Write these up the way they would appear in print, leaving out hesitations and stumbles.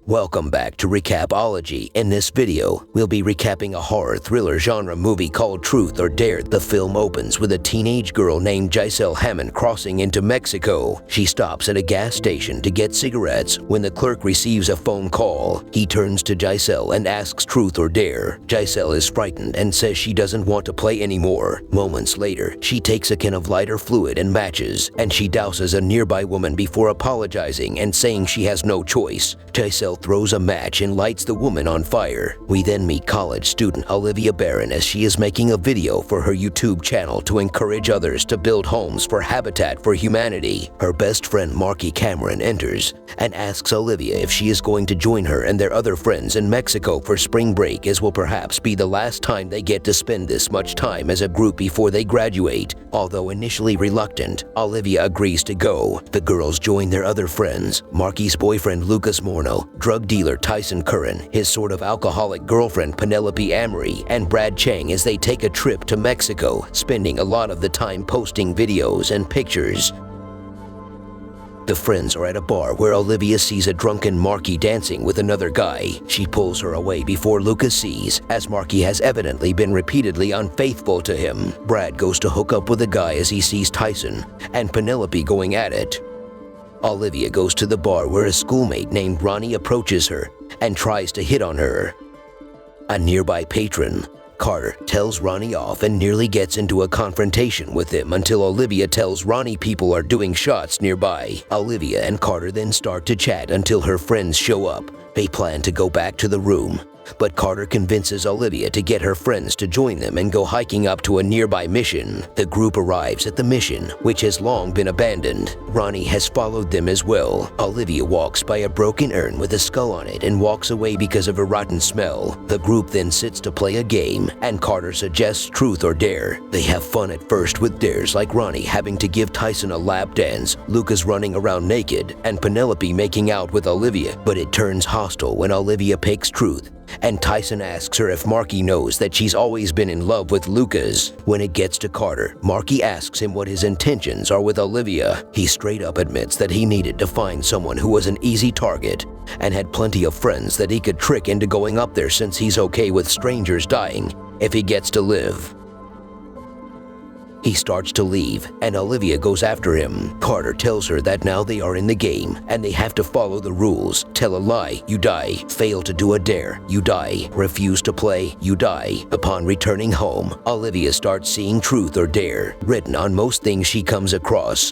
Welcome back to Recapology. In this video, we'll be recapping a horror thriller genre movie called Truth or Dare. The film opens with a teenage girl named Giselle Hammond crossing into Mexico. She stops at a gas station to get cigarettes when the clerk receives a phone call. He turns to Giselle and asks truth or dare. Giselle is frightened and says she doesn't want to play anymore. Moments later, she takes a can of lighter fluid and matches, and she douses a nearby woman before apologizing and saying she has no choice. Giselle throws a match and lights the woman on fire. We then meet college student Olivia Barron as she is making a video for her YouTube channel to encourage others to build homes for Habitat for Humanity. Her best friend Marky Cameron enters and asks Olivia if she is going to join her and their other friends in Mexico for spring break, as will perhaps be the last time they get to spend this much time as a group before they graduate. Although initially reluctant, Olivia agrees to go. The girls join their other friends, Marky's boyfriend Lucas Morno, drug dealer Tyson Curran, his sort of alcoholic girlfriend Penelope Amory, and Brad Chang as they take a trip to Mexico, spending a lot of the time posting videos and pictures. The friends are at a bar where Olivia sees a drunken Marky dancing with another guy. She pulls her away before Lucas sees, as Marky has evidently been repeatedly unfaithful to him. Brad goes to hook up with the guy as he sees Tyson and Penelope going at it. Olivia goes to the bar where a schoolmate named Ronnie approaches her and tries to hit on her. A nearby patron, Carter, tells Ronnie off and nearly gets into a confrontation with him until Olivia tells Ronnie people are doing shots nearby. Olivia and Carter then start to chat until her friends show up. They plan to go back to the room, but Carter convinces Olivia to get her friends to join them and go hiking up to a nearby mission. The group arrives at the mission, which has long been abandoned. Ronnie has followed them as well. Olivia walks by a broken urn with a skull on it and walks away because of a rotten smell. The group then sits to play a game, and Carter suggests truth or dare. They have fun at first with dares like Ronnie having to give Tyson a lap dance, Lucas running around naked, and Penelope making out with Olivia, but it turns hostile when Olivia picks truth, and Tyson asks her if Marky knows that she's always been in love with Lucas. When it gets to Carter, Marky asks him what his intentions are with Olivia. He straight up admits that he needed to find someone who was an easy target and had plenty of friends that he could trick into going up there, since he's okay with strangers dying if he gets to live. He starts to leave, and Olivia goes after him. Carter tells her that now they are in the game, and they have to follow the rules. Tell a lie, you die. Fail to do a dare, you die. Refuse to play, you die. Upon returning home, Olivia starts seeing truth or dare written on most things she comes across.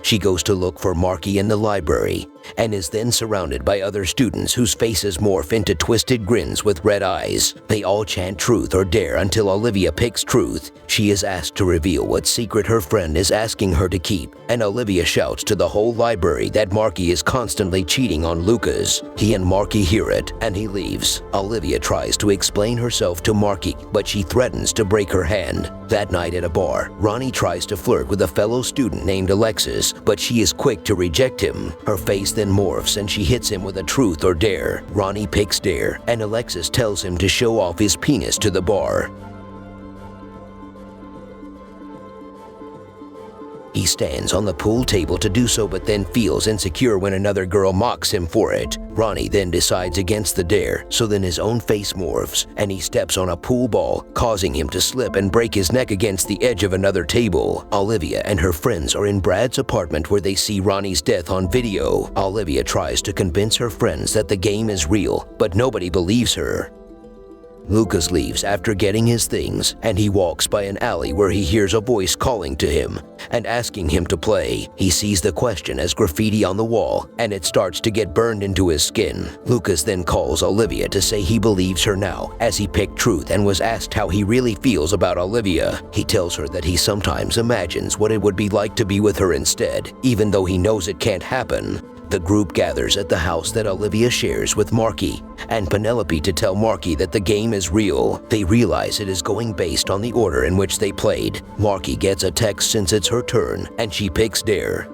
She goes to look for Marky in the library and is then surrounded by other students whose faces morph into twisted grins with red eyes. They all chant truth or dare until Olivia picks truth. She is asked to reveal what secret her friend is asking her to keep, and Olivia shouts to the whole library that Marky is constantly cheating on Lucas. He and Marky hear it, and he leaves. Olivia tries to explain herself to Marky, but she threatens to break her hand. That night at a bar, Ronnie tries to flirt with a fellow student named Alexis, but she is quick to reject him. Her face then morphs and she hits him with a truth or dare. Ronnie picks dare, and Alexis tells him to show off his penis to the bar. He stands on the pool table to do so, but then feels insecure when another girl mocks him for it. Ronnie then decides against the dare, so then his own face morphs, and he steps on a pool ball, causing him to slip and break his neck against the edge of another table. Olivia and her friends are in Brad's apartment where they see Ronnie's death on video. Olivia tries to convince her friends that the game is real, but nobody believes her. Lucas leaves after getting his things, and he walks by an alley where he hears a voice calling to him and asking him to play. He sees the question as graffiti on the wall, and it starts to get burned into his skin. Lucas then calls Olivia to say he believes her now, as he picked truth and was asked how he really feels about Olivia. He tells her that he sometimes imagines what it would be like to be with her instead, even though he knows it can't happen. The group gathers at the house that Olivia shares with Marky and Penelope to tell Marky that the game is real. They realize it is going based on the order in which they played. Marky gets a text since it's her turn, and she picks dare.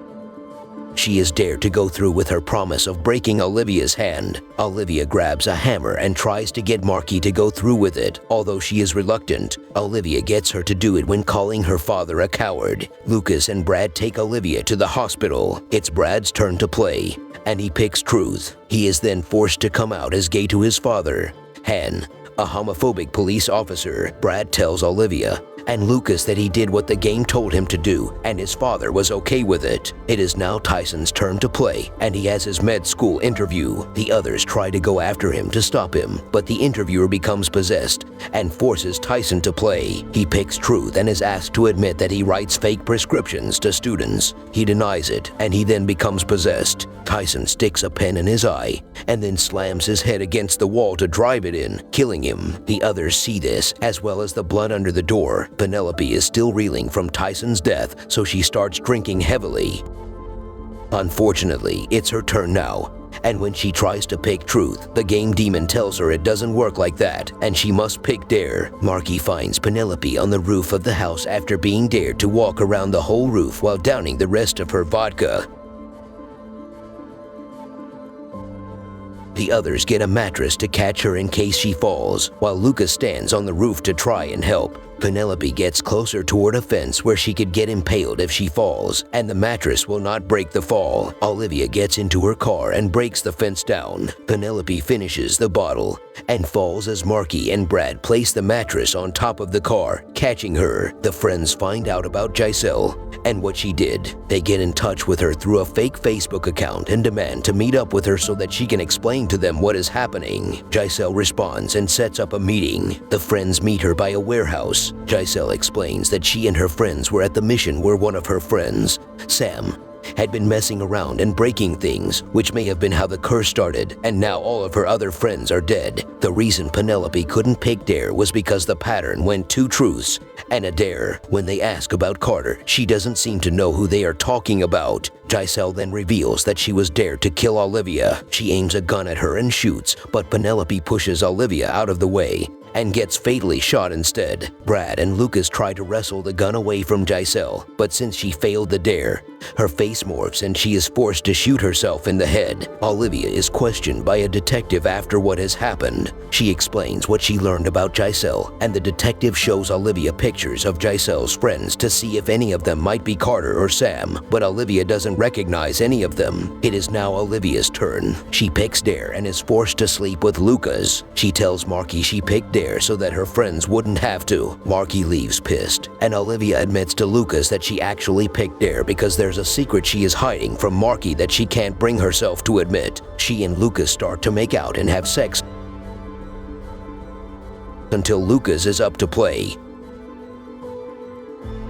She is dared to go through with her promise of breaking Olivia's hand. Olivia grabs a hammer and tries to get Marky to go through with it, although she is reluctant. Olivia gets her to do it when calling her father a coward. Lucas and Brad take Olivia to the hospital. It's Brad's turn to play, and he picks truth. He is then forced to come out as gay to his father, Han, a homophobic police officer. Brad tells Olivia and Lucas that he did what the game told him to do, and his father was okay with it. It is now Tyson's turn to play, and he has his med school interview. The others try to go after him to stop him, but the interviewer becomes possessed and forces Tyson to play. He picks truth and is asked to admit that he writes fake prescriptions to students. He denies it, and he then becomes possessed. Tyson sticks a pen in his eye and then slams his head against the wall to drive it in, killing him. The others see this, as well as the blood under the door. Penelope is still reeling from Tyson's death, so she starts drinking heavily. Unfortunately, it's her turn now, and when she tries to pick truth, the game demon tells her it doesn't work like that, and she must pick dare. Marky finds Penelope on the roof of the house after being dared to walk around the whole roof while downing the rest of her vodka. The others get a mattress to catch her in case she falls, while Lucas stands on the roof to try and help. Penelope gets closer toward a fence where she could get impaled if she falls, and the mattress will not break the fall. Olivia gets into her car and breaks the fence down. Penelope finishes the bottle and falls as Marky and Brad place the mattress on top of the car, catching her. The friends find out about Giselle and what she did. They get in touch with her through a fake Facebook account and demand to meet up with her so that she can explain to them what is happening. Giselle responds and sets up a meeting. The friends meet her by a warehouse. Giselle explains that she and her friends were at the mission where one of her friends, Sam, had been messing around and breaking things, which may have been how the curse started, and now all of her other friends are dead. The reason Penelope couldn't pick dare was because the pattern went 2 truths and a dare. When they ask about Carter, she doesn't seem to know who they are talking about. Giselle then reveals that she was dared to kill Olivia. She aims a gun at her and shoots, but Penelope pushes Olivia out of the way and gets fatally shot instead. Brad and Lucas try to wrestle the gun away from Giselle, but since she failed the dare, her face morphs and she is forced to shoot herself in the head. Olivia is questioned by a detective after what has happened. She explains what she learned about Giselle, and the detective shows Olivia pictures of Giselle's friends to see if any of them might be Carter or Sam, but Olivia doesn't recognize any of them. It is now Olivia's turn. She picks dare and is forced to sleep with Lucas. She tells Marky she picked dare so that her friends wouldn't have to. Marky leaves pissed, and Olivia admits to Lucas that she actually picked dare because there's a secret she is hiding from Marky that she can't bring herself to admit. She and Lucas start to make out and have sex until Lucas is up to play.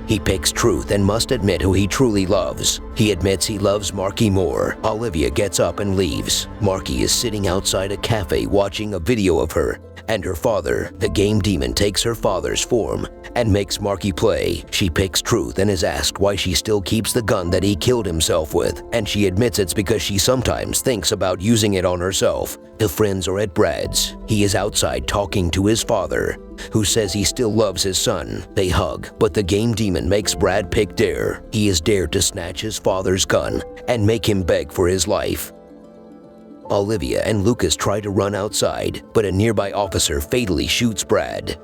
He picks truth and must admit who he truly loves. He admits he loves Marky more. Olivia gets up and leaves. Marky is sitting outside a cafe watching a video of her and her father. The game demon takes her father's form and makes Marky play. She picks truth and is asked why she still keeps the gun that he killed himself with, and she admits it's because she sometimes thinks about using it on herself. The friends are at Brad's. He is outside talking to his father, who says he still loves his son. They hug, but the game demon makes Brad pick dare. He is dared to snatch his father's gun and make him beg for his life. Olivia and Lucas try to run outside, but a nearby officer fatally shoots Brad.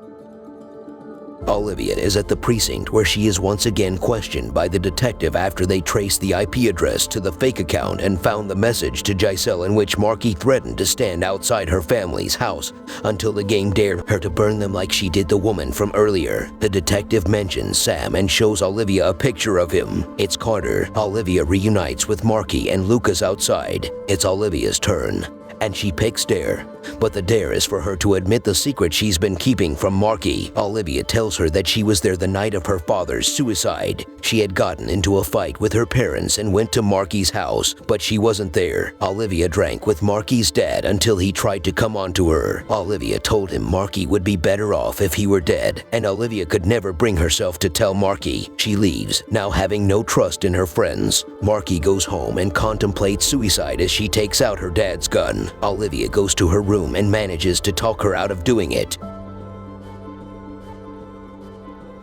Olivia is at the precinct where she is once again questioned by the detective after they traced the IP address to the fake account and found the message to Giselle in which Marky threatened to stand outside her family's house until the game dared her to burn them like she did the woman from earlier. The detective mentions Sam and shows Olivia a picture of him. It's Carter. Olivia reunites with Marky and Lucas outside. It's Olivia's turn, and she picks dare, but the dare is for her to admit the secret she's been keeping from Marky. Olivia tells her that she was there the night of her father's suicide. She had gotten into a fight with her parents and went to Marky's house, but she wasn't there. Olivia drank with Marky's dad until he tried to come on to her. Olivia told him Marky would be better off if he were dead, and Olivia could never bring herself to tell Marky. She leaves, now having no trust in her friends. Marky goes home and contemplates suicide as she takes out her dad's gun. Olivia goes to her room and manages to talk her out of doing it.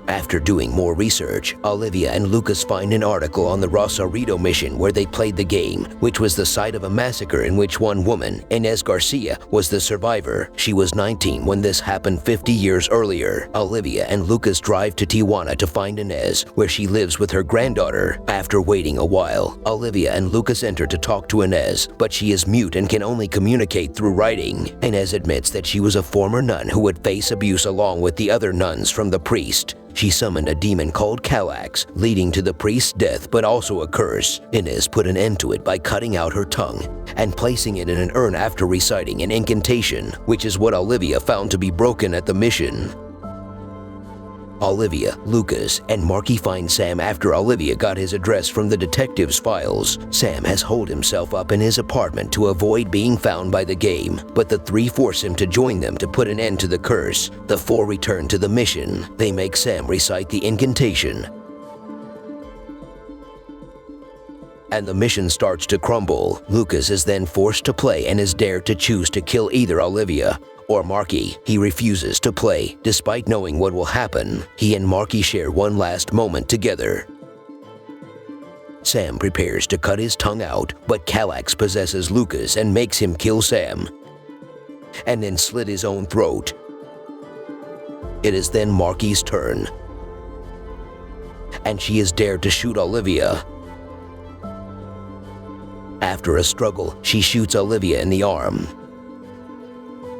After doing more research, Olivia and Lucas find an article on the Rosarito mission where they played the game, which was the site of a massacre in which one woman, Inez Garcia, was the survivor. She was 19 when this happened 50 years earlier. Olivia and Lucas drive to Tijuana to find Inez, where she lives with her granddaughter. After waiting a while, Olivia and Lucas enter to talk to Inez, but she is mute and can only communicate through writing. Inez admits that she was a former nun who would face abuse along with the other nuns from the priest. She summoned a demon called Calax, leading to the priest's death but also a curse. Inez put an end to it by cutting out her tongue and placing it in an urn after reciting an incantation, which is what Olivia found to be broken at the mission. Olivia, Lucas, and Marky find Sam after Olivia got his address from the detective's files. Sam has holed himself up in his apartment to avoid being found by the game, but the three force him to join them to put an end to the curse. The four return to the mission. They make Sam recite the incantation, and the mission starts to crumble. Lucas is then forced to play and is dared to choose to kill either Olivia or Marky. He refuses to play, despite knowing what will happen. He and Marky share one last moment together. Sam prepares to cut his tongue out, but Calax possesses Lucas and makes him kill Sam, and then slit his own throat. It is then Marky's turn, and she is dared to shoot Olivia. After a struggle, she shoots Olivia in the arm.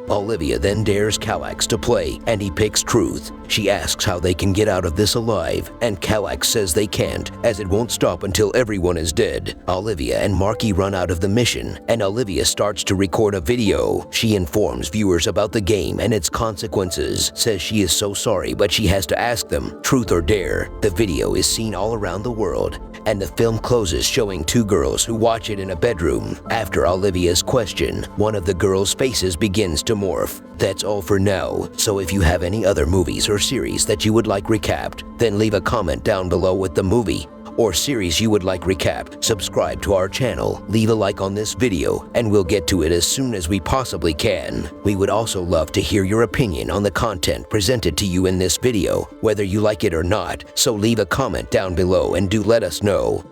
Olivia then dares Calax to play, and he picks Truth. She asks how they can get out of this alive, and Calax says they can't, as it won't stop until everyone is dead. Olivia and Marky run out of the mission, and Olivia starts to record a video. She informs viewers about the game and its consequences, says she is so sorry but she has to ask them, truth or dare. The video is seen all around the world, and the film closes showing two girls who watch it in a bedroom. After Olivia's question, one of the girls' faces begins to morph. That's all for now, so if you have any other movies or series that you would like recapped, then leave a comment down below with the movie or series you would like recapped. Subscribe to our channel, leave a like on this video, and we'll get to it as soon as we possibly can. We would also love to hear your opinion on the content presented to you in this video, whether you like it or not, so leave a comment down below and do let us know.